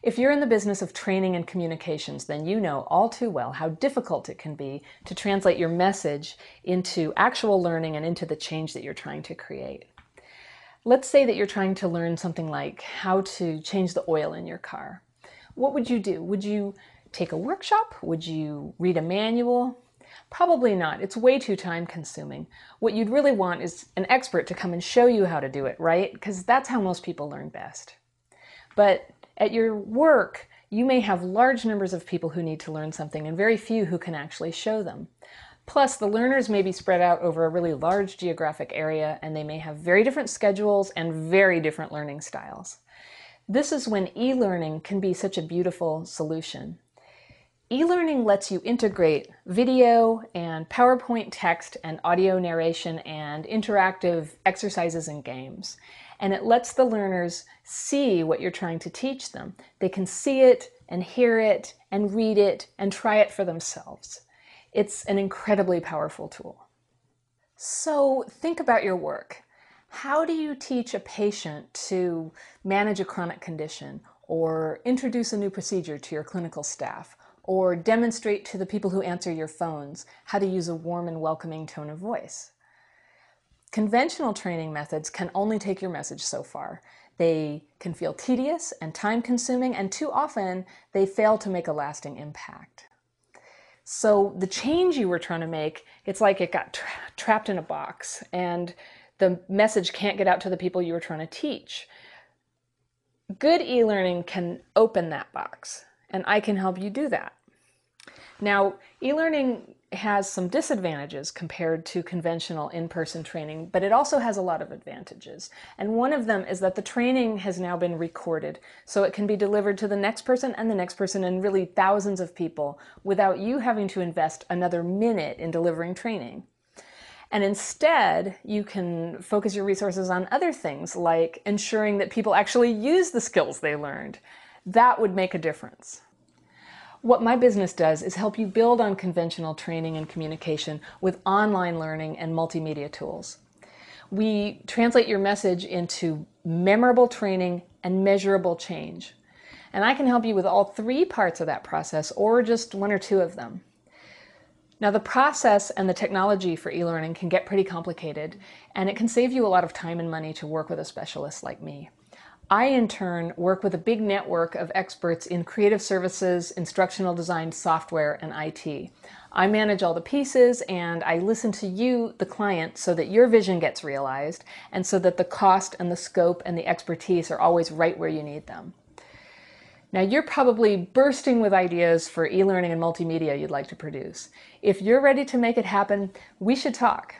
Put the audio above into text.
If you're in the business of training and communications, then you know all too well how difficult it can be to translate your message into actual learning and into the change that you're trying to create. Let's say that you're trying to learn something like how to change the oil in your car. What would you do? Would you take a workshop? Would you read a manual? Probably not. It's way too time consuming. What you'd really want is an expert to come and show you how to do it, right? Because that's how most people learn best. But at your work, you may have large numbers of people who need to learn something and very few who can actually show them. Plus, the learners may be spread out over a really large geographic area, and they may have very different schedules and very different learning styles. This is when e-learning can be such a beautiful solution. E-learning lets you integrate video and PowerPoint text and audio narration and interactive exercises and games. And it lets the learners see what you're trying to teach them. They can see it and hear it and read it and try it for themselves. It's an incredibly powerful tool. So think about your work. How do you teach a patient to manage a chronic condition, or introduce a new procedure to your clinical staff, or demonstrate to the people who answer your phones how to use a warm and welcoming tone of voice? Conventional training methods can only take your message so far. They can feel tedious and time-consuming, and too often they fail to make a lasting impact. So the change you were trying to make, it's like it got trapped in a box, and the message can't get out to the people you were trying to teach. Good e-learning can open that box, and I can help you do that. Now, e-learning has some disadvantages compared to conventional in-person training, but it also has a lot of advantages. And one of them is that the training has now been recorded, so it can be delivered to the next person and the next person and really thousands of people without you having to invest another minute in delivering training. And instead, you can focus your resources on other things, like ensuring that people actually use the skills they learned. That would make a difference. What my business does is help you build on conventional training and communication with online learning and multimedia tools. We translate your message into memorable training and measurable change. And I can help you with all three parts of that process, or just one or two of them. Now, the process and the technology for e-learning can get pretty complicated, and it can save you a lot of time and money to work with a specialist like me. I, in turn, work with a big network of experts in creative services, instructional design, software, and IT. I manage all the pieces, and I listen to you, the client, so that your vision gets realized, and so that the cost and the scope and the expertise are always right where you need them. Now, you're probably bursting with ideas for e-learning and multimedia you'd like to produce. If you're ready to make it happen, we should talk.